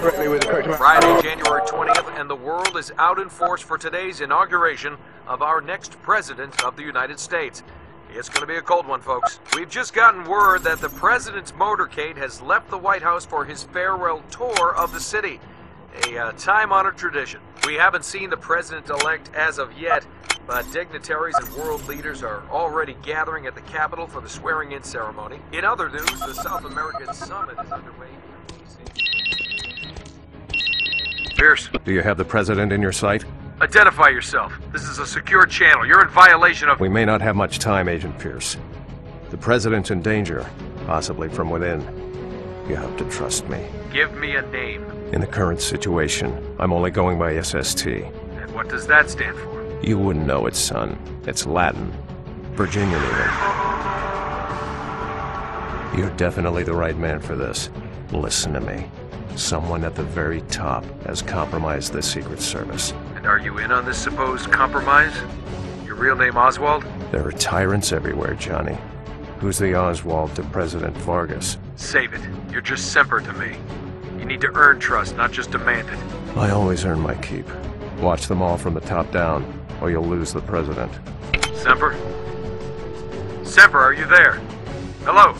correctly with the correct amount. Friday, January 20th, and the world is out in force for today's inauguration of our next President of the United States. It's going to be a cold one, folks. We've just gotten word that the President's motorcade has left the White House for his farewell tour of the city. A time-honored tradition. We haven't seen the President-elect as of yet, but dignitaries and world leaders are already gathering at the Capitol for the swearing-in ceremony. In other news, the South American Summit is underway. Pierce. Do you have the President in your sight? Identify yourself. This is a secure channel. You're in violation of... We may not have much time, Agent Pierce. The President's in danger, possibly from within. You have to trust me. Give me a name. In the current situation, I'm only going by SST. And what does that stand for? You wouldn't know it, son. It's Latin. Virginian even. You're definitely the right man for this. Listen to me. Someone at the very top has compromised the Secret Service. And are you in on this supposed compromise? Your real name Oswald? There are tyrants everywhere, Johnny. Who's the Oswald to President Vargas? Save it. You're just Semper to me. You need to earn trust, not just demand it. I always earn my keep. Watch them all from the top down, or you'll lose the President. Semper? Semper, are you there? Hello?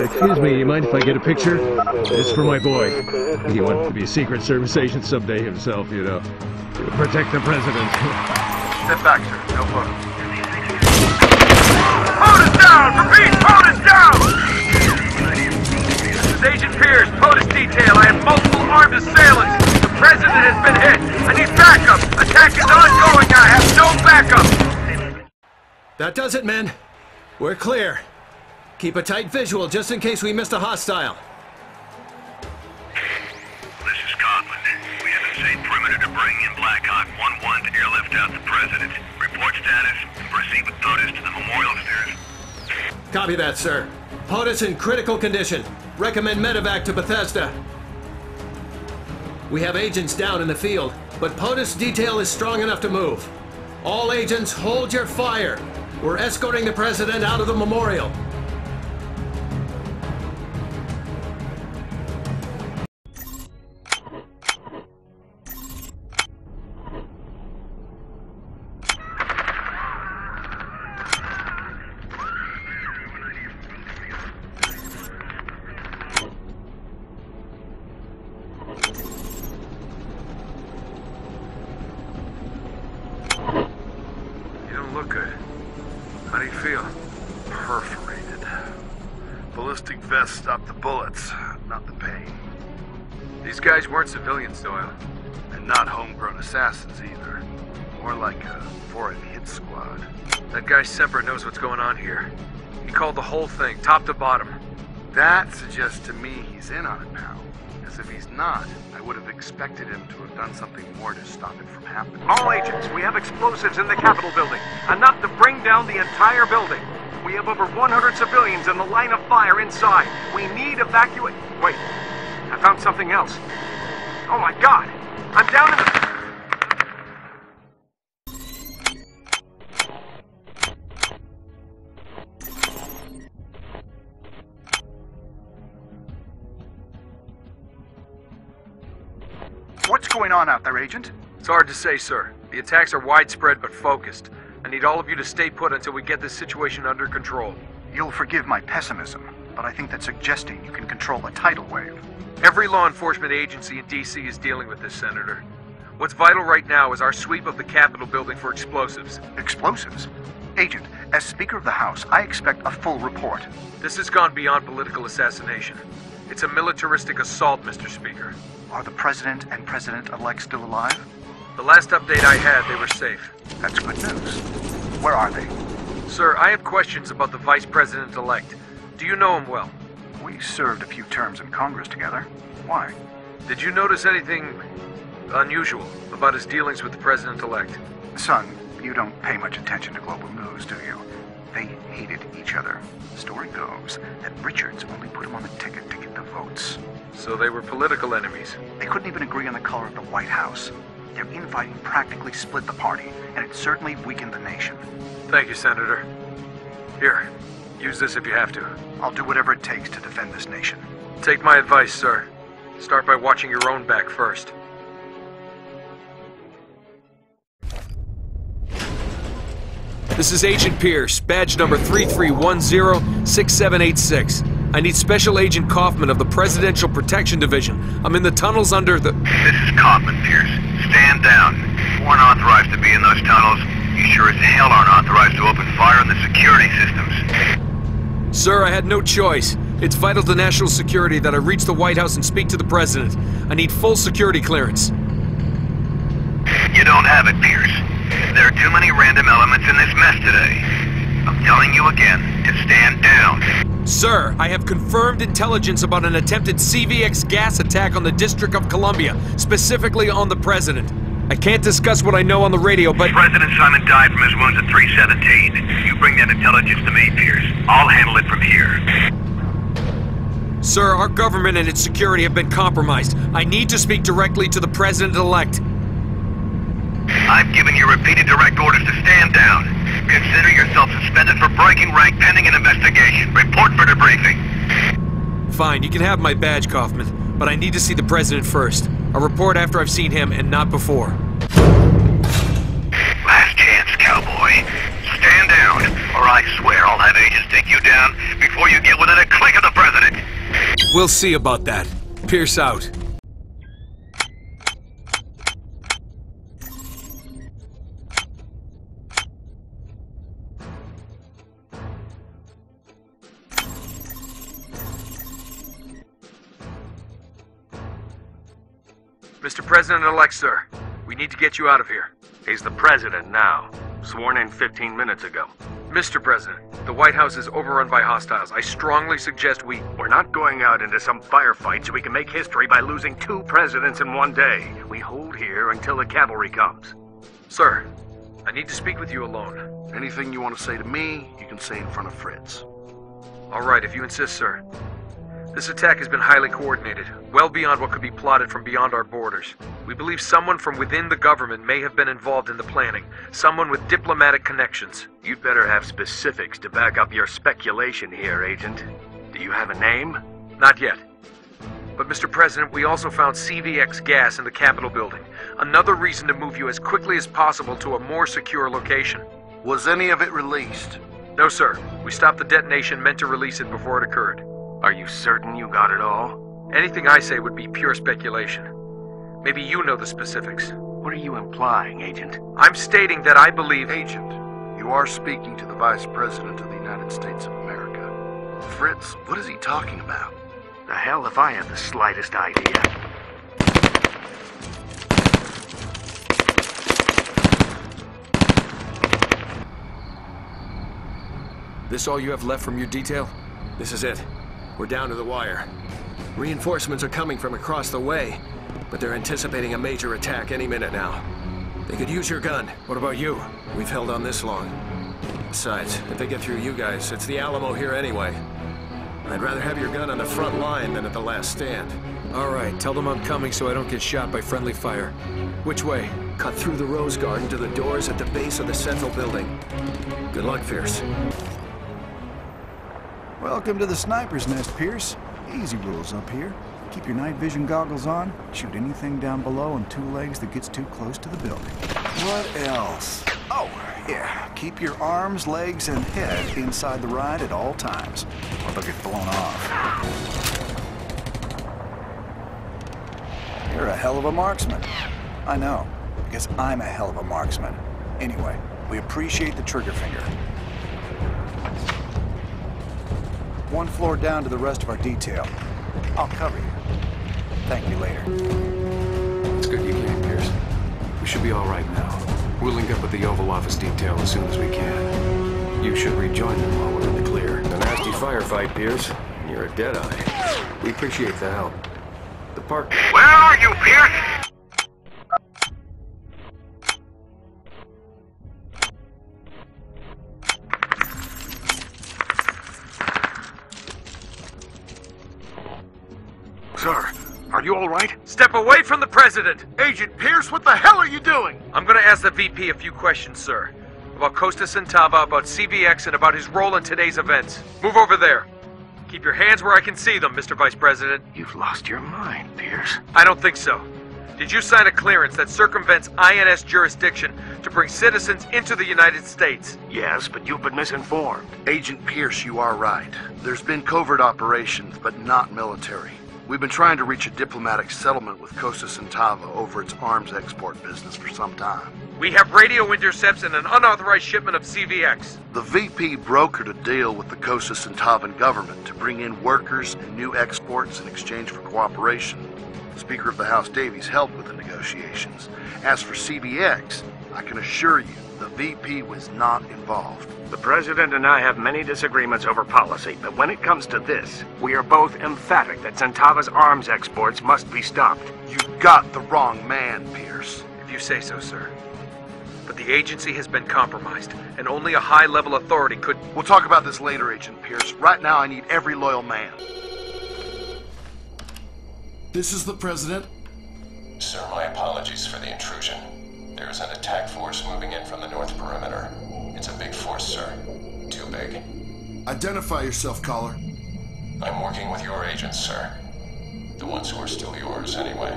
Excuse me, you mind if I get a picture? It's for my boy. He wanted to be a Secret Service agent someday himself, you know. Protect the President. Step back, sir. No photo. POTUS down! Repeat, POTUS down! This is Agent Pierce, POTUS detail. I have multiple armed assailants. The President has been hit. I need backup. Attack is ongoing. I have no backup. That does it, men. We're clear. Keep a tight visual just in case we missed a hostile. This is Cauldron. We have a safe perimeter to bring in Black Hawk 1-1 to airlift out the President. Report status and proceed with POTUS to the memorial stairs. Copy that, sir. POTUS in critical condition. Recommend medevac to Bethesda. We have agents down in the field, but POTUS detail is strong enough to move. All agents, hold your fire. We're escorting the President out of the memorial. Look good. How do you feel? Perforated. Ballistic vest stopped the bullets, not the pain. These guys weren't civilians, Doyle. And not homegrown assassins either. More like a foreign hit squad. That guy Semper knows what's going on here. He called the whole thing, top to bottom. That suggests to me he's in on it now. Because if he's not, I would have expected him to have done something more to stop it from happening. All agents, we have explosives in the Capitol building. Enough to bring down the entire building. We have over 100 civilians in the line of fire inside. We need evacuate. Wait, I found something else. Oh my God! I'm down in the... What's going on out there, Agent? It's hard to say, sir. The attacks are widespread but focused. I need all of you to stay put until we get this situation under control. You'll forgive my pessimism, but I think that suggesting you can control a tidal wave. Every law enforcement agency in D.C. is dealing with this, Senator. What's vital right now is our sweep of the Capitol building for explosives. Explosives? Agent, as Speaker of the House, I expect a full report. This has gone beyond political assassination. It's a militaristic assault, Mr. Speaker. Are the President and President-elect still alive? The last update I had, they were safe. That's good news. Where are they? Sir, I have questions about the Vice President-elect. Do you know him well? We served a few terms in Congress together. Why? Did you notice anything unusual about his dealings with the President-elect? Son, you don't pay much attention to global news, do you? They hated each other. The story goes that Richards only put him on the ticket to get the votes. So they were political enemies. They couldn't even agree on the color of the White House. Their infighting practically split the party, and it certainly weakened the nation. Thank you, Senator. Here, use this if you have to. I'll do whatever it takes to defend this nation. Take my advice, sir. Start by watching your own back first. This is Agent Pierce, badge number 3310-6786. I need Special Agent Kaufman of the Presidential Protection Division. I'm in the tunnels under the... This is Kaufman, Pierce. Stand down. You weren't authorized to be in those tunnels. You sure as hell aren't authorized to open fire on the security systems. Sir, I had no choice. It's vital to national security that I reach the White House and speak to the President. I need full security clearance. You don't have it, Pierce. There are too many random elements in this mess today. I'm telling you again to stand down. Sir, I have confirmed intelligence about an attempted CVX gas attack on the District of Columbia, specifically on the President. I can't discuss what I know on the radio, but... President Simon died from his wounds at 317. You bring that intelligence to me, Pierce. I'll handle it from here. Sir, our government and its security have been compromised. I need to speak directly to the President-elect. I've given you repeated direct orders to stand down. Consider yourself suspended for breaking rank pending an investigation. Report for debriefing. Fine, you can have my badge, Kaufman, but I need to see the President first. I'll report after I've seen him and not before. Last chance, cowboy. Stand down, or I swear I'll have agents take you down before you get within a click of the President. We'll see about that. Pierce out. Mr. President-elect, sir, we need to get you out of here. He's the president now. Sworn in 15 minutes ago. Mr. President, the White House is overrun by hostiles. I strongly suggest We're not going out into some firefight so we can make history by losing 2 presidents in one day. We hold here until the cavalry comes. Sir, I need to speak with you alone. Anything you want to say to me, you can say in front of Fritz. All right, if you insist, sir. This attack has been highly coordinated, well beyond what could be plotted from beyond our borders. We believe someone from within the government may have been involved in the planning, someone with diplomatic connections. You'd better have specifics to back up your speculation here, Agent. Do you have a name? Not yet. But Mr. President, we also found CVX gas in the Capitol building. Another reason to move you as quickly as possible to a more secure location. Was any of it released? No, sir. We stopped the detonation meant to release it before it occurred. Are you certain you got it all? Anything I say would be pure speculation. Maybe you know the specifics. What are you implying, Agent? I'm stating that I believe... Agent, you are speaking to the Vice President of the United States of America. Fritz, what is he talking about? The hell if I have the slightest idea. This all you have left from your detail? This is it. We're down to the wire. Reinforcements are coming from across the way, but they're anticipating a major attack any minute now. They could use your gun. What about you? We've held on this long. Besides, if they get through you guys, it's the Alamo here anyway. I'd rather have your gun on the front line than at the last stand. All right, tell them I'm coming so I don't get shot by friendly fire. Which way? Cut through the Rose Garden to the doors at the base of the central building. Good luck, Fierce. Welcome to the Sniper's Nest, Pierce. Easy rules up here. Keep your night vision goggles on, shoot anything down below on 2 legs that gets too close to the building. What else? Oh, yeah. Keep your arms, legs, and head inside the ride at all times, or they'll get blown off. You're a hell of a marksman. I know, because I'm a hell of a marksman. Anyway, we appreciate the trigger finger. 1 floor down to the rest of our detail. I'll cover you. Thank you later. It's good you came, Pierce. We should be all right now. We'll link up with the Oval Office detail as soon as we can. You should rejoin them while we're in the clear. A nasty firefight, Pierce. You're a deadeye. We appreciate the help. The park... Where are you, Pierce? Sir, are you all right? Step away from the president! Agent Pierce, what the hell are you doing? I'm gonna ask the VP a few questions, sir. About Costa Centava, about CVX, and about his role in today's events. Move over there. Keep your hands where I can see them, Mr. Vice President. You've lost your mind, Pierce. I don't think so. Did you sign a clearance that circumvents INS jurisdiction to bring citizens into the United States? Yes, but you've been misinformed. Agent Pierce, you are right. There's been covert operations, but not military. We've been trying to reach a diplomatic settlement with Costa Centava over its arms export business for some time. We have radio intercepts and an unauthorized shipment of CVX. The VP brokered a deal with the Costa Centavan government to bring in workers and new exports in exchange for cooperation. Speaker of the House Davies helped with the negotiations. As for CVX, I can assure you the VP was not involved. The President and I have many disagreements over policy, but when it comes to this, we are both emphatic that Centava's arms exports must be stopped. You got the wrong man, Pierce. If you say so, sir. But the agency has been compromised, and only a high-level authority could... We'll talk about this later, Agent Pierce. Right now, I need every loyal man. This is the President. Sir, my apologies for the intrusion. There is an attack force moving in from the north perimeter. It's a big force, sir. Too big. Identify yourself, caller. I'm working with your agents, sir. The ones who are still yours, anyway.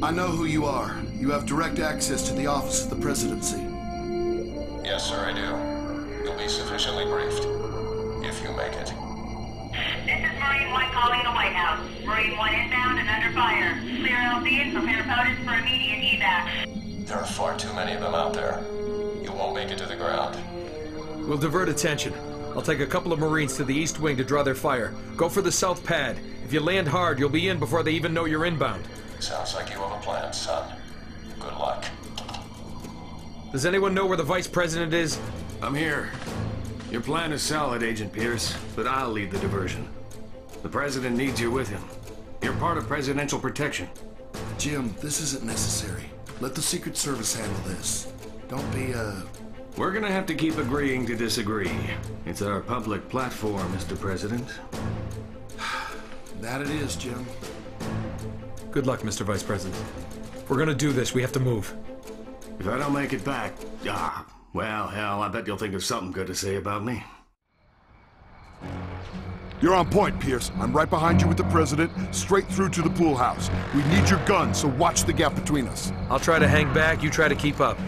I know who you are. You have direct access to the office of the Presidency. Yes, sir, I do. You'll be sufficiently briefed. If you make it. This is Marine 1 calling the White House. Marine 1 inbound and under fire. Clear LZ and prepare POTUS for immediate evac. There are far too many of them out there. You won't make it to the ground. We'll divert attention. I'll take a couple of Marines to the east wing to draw their fire. Go for the south pad. If you land hard, you'll be in before they even know you're inbound. Sounds like you have a plan, son. Good luck. Does anyone know where the Vice President is? I'm here. Your plan is solid, Agent Pierce, but I'll lead the diversion. The President needs you with him. You're part of presidential protection. Jim, this isn't necessary. Let the Secret Service handle this. Don't be, We're gonna have to keep agreeing to disagree. It's our public platform, Mr. President. That it is, Jim. Good luck, Mr. Vice President. If we're gonna do this, we have to move. If I don't make it back, well, hell, I bet you'll think of something good to say about me. You're on point, Pierce. I'm right behind you with the President, straight through to the pool house. We need your gun, so watch the gap between us. I'll try to hang back, you try to keep up.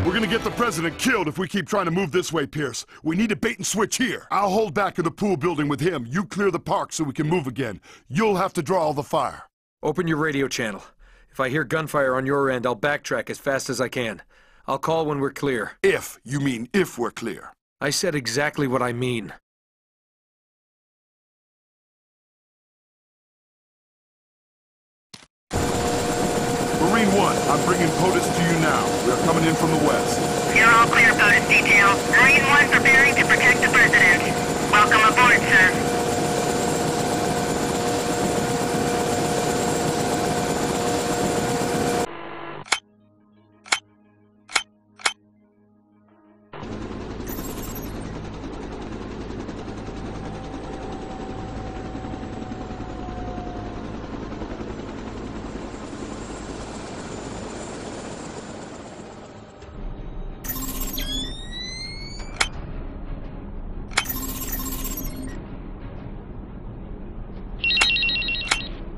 We're gonna get the President killed if we keep trying to move this way, Pierce. We need a bait and switch here. I'll hold back in the pool building with him. You clear the park so we can move again. You'll have to draw all the fire. Open your radio channel. If I hear gunfire on your end, I'll backtrack as fast as I can. I'll call when we're clear. If you mean if we're clear. I said exactly what I mean. Marine 1, I'm bringing POTUS to you now. We are coming in from the west. You're all clear, POTUS detail. Marine 1 preparing to protect the President. Welcome aboard, sir.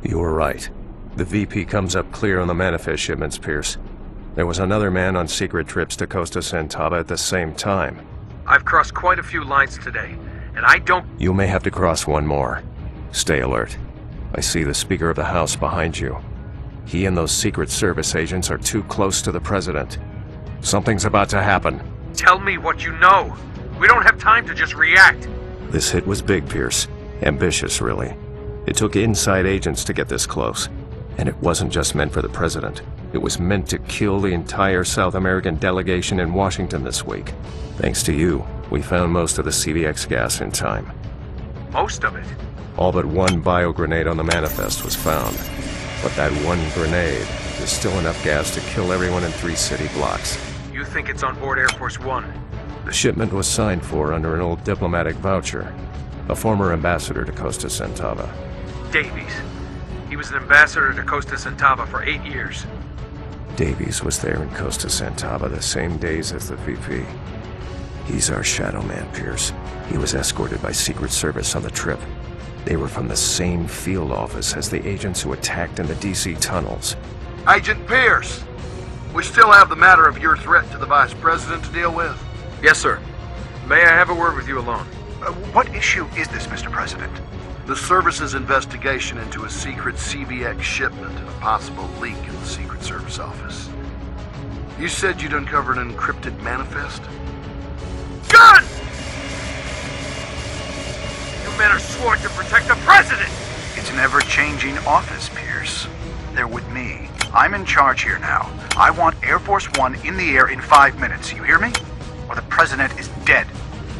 You were right. The VP comes up clear on the manifest shipments, Pierce. There was another man on secret trips to Costa Centava at the same time. I've crossed quite a few lines today, and I don't... You may have to cross one more. Stay alert. I see the Speaker of the House behind you. He and those Secret Service agents are too close to the President. Something's about to happen. Tell me what you know. We don't have time to just react. This hit was big, Pierce. Ambitious, really. It took inside agents to get this close. And it wasn't just meant for the President. It was meant to kill the entire South American delegation in Washington this week. Thanks to you, we found most of the CVX gas in time. Most of it? All but one bio-grenade on the manifest was found. But that one grenade is still enough gas to kill everyone in 3 city blocks. You think it's on board Air Force One? The shipment was signed for under an old diplomatic voucher. A former ambassador to Costa Centava. Davies. He was an ambassador to Costa Santava for 8 years. Davies was there in Costa Santava the same days as the VP. He's our shadow man, Pierce. He was escorted by Secret Service on the trip. They were from the same field office as the agents who attacked in the DC tunnels. Agent Pierce, we still have the matter of your threat to the Vice President to deal with. Yes, sir. May I have a word with you alone? What issue is this, Mr. President? The service's investigation into a secret CVX shipment and a possible leak in the Secret Service office. You said you'd uncovered an encrypted manifest? Gun! You men are sworn to protect the President! It's an ever-changing office, Pierce. They're with me. I'm in charge here now. I want Air Force One in the air in 5 minutes. You hear me? Or the President is dead.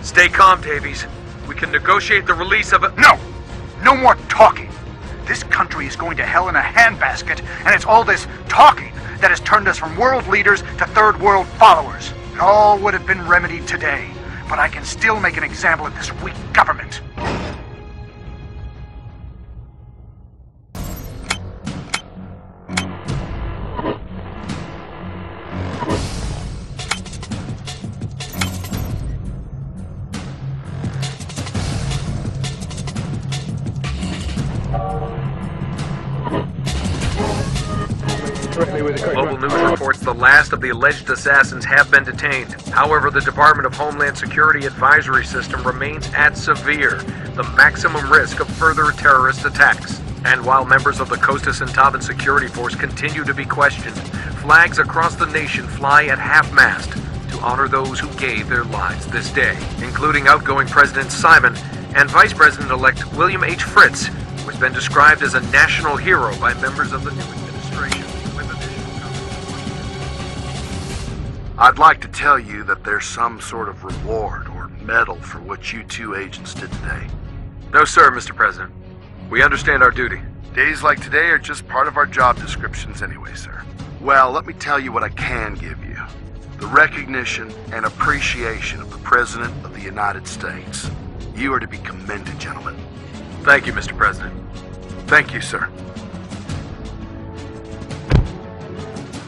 Stay calm, Davies. We can negotiate the release of a— No! No more talking! This country is going to hell in a handbasket, and it's all this talking that has turned us from world leaders to third world followers. It all would have been remedied today, but I can still make an example of this weak government. Local news reports the last of the alleged assassins have been detained. However, the Department of Homeland Security advisory system remains at severe, the maximum risk of further terrorist attacks. And while members of the Costa Santavan security force continue to be questioned, flags across the nation fly at half-mast to honor those who gave their lives this day, including outgoing President Simon and Vice President-elect William H. Fritz, who has been described as a national hero by members of the new administration. I'd like to tell you that there's some sort of reward or medal for what you two agents did today. No, sir, Mr. President. We understand our duty. Days like today are just part of our job descriptions anyway, sir. Well, let me tell you what I can give you. The recognition and appreciation of the President of the United States. You are to be commended, gentlemen. Thank you, Mr. President. Thank you, sir.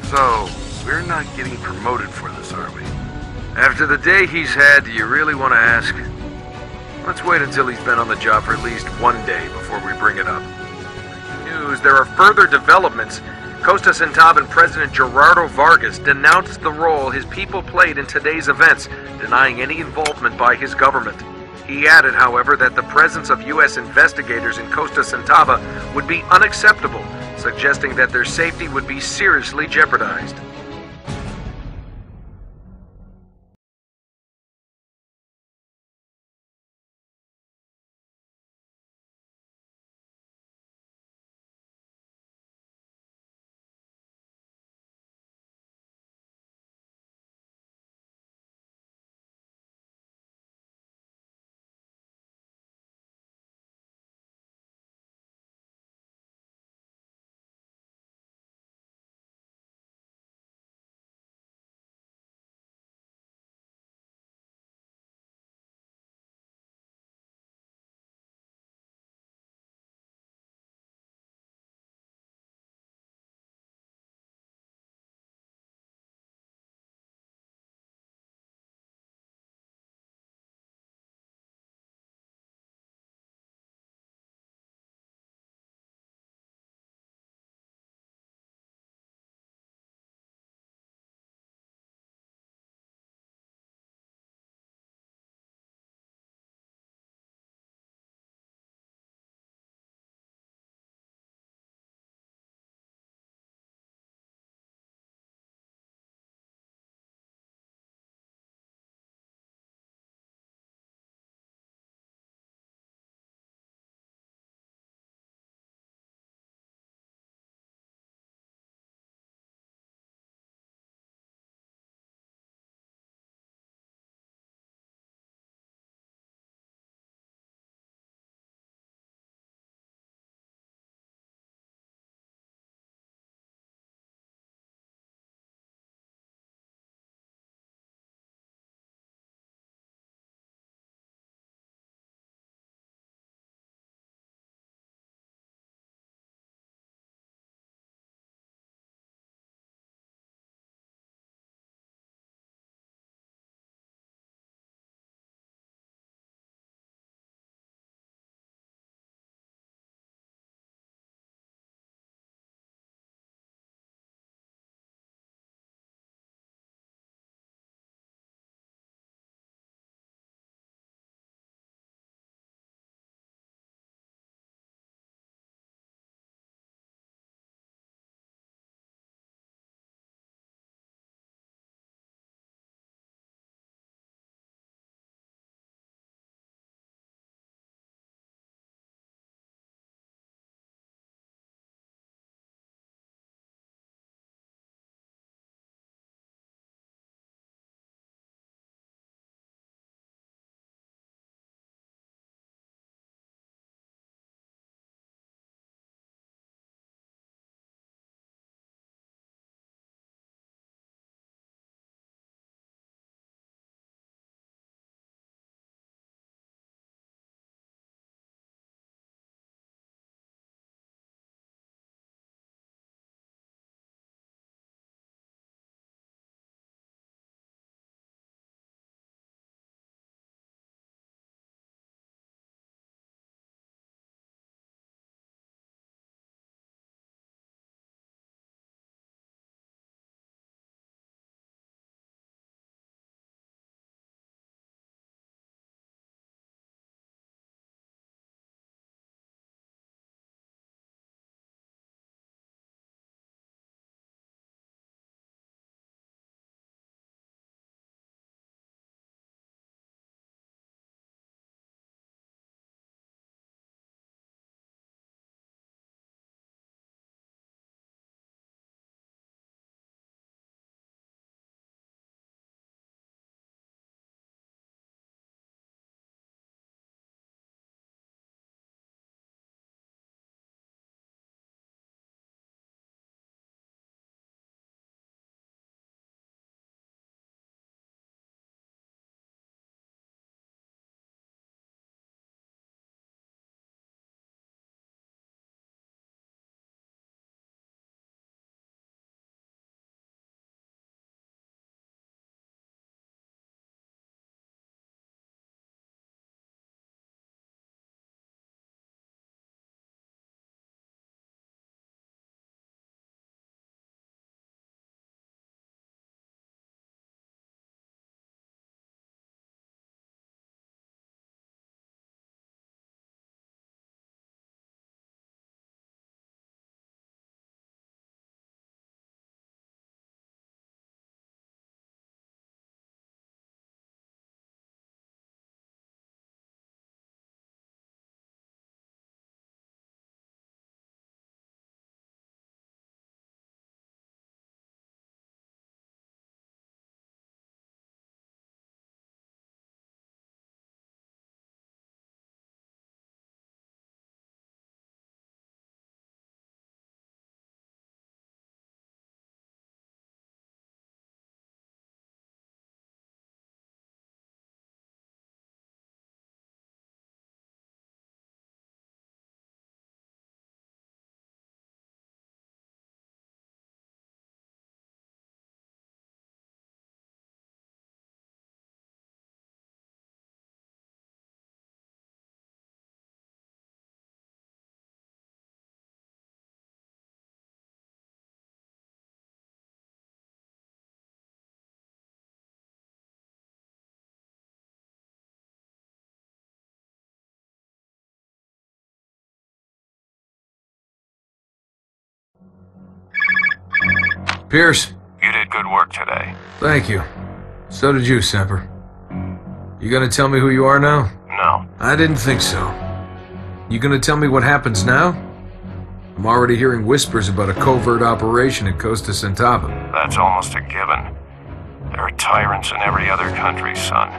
So, we're not getting promoted for this, are we? After the day he's had, do you really want to ask? Let's wait until he's been on the job for at least 1 day before we bring it up. News, there are further developments. Costa Santavan President Gerardo Vargas denounced the role his people played in today's events, denying any involvement by his government. He added, however, that the presence of U.S. investigators in Costa Santava would be unacceptable, suggesting that their safety would be seriously jeopardized. Pierce. You did good work today. Thank you. So did you, Semper. You gonna tell me who you are now? No. I didn't think so. You gonna tell me what happens now? I'm already hearing whispers about a covert operation at Costa Centava. That's almost a given. There are tyrants in every other country, son.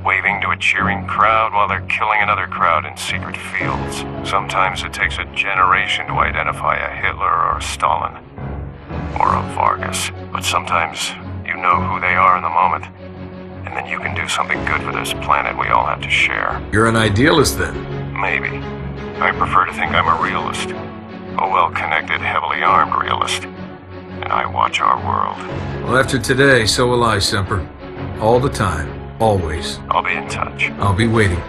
Waving to a cheering crowd while they're killing another crowd in secret fields. Sometimes it takes a generation to identify a Hitler or a Stalin. Or a Vargas. But sometimes you know who they are in the moment. And then you can do something good for this planet we all have to share. You're an idealist, then? Maybe. I prefer to think I'm a realist. A well-connected, heavily armed realist. And I watch our world. Well, after today, so will I, Semper. All the time. Always. I'll be in touch. I'll be waiting.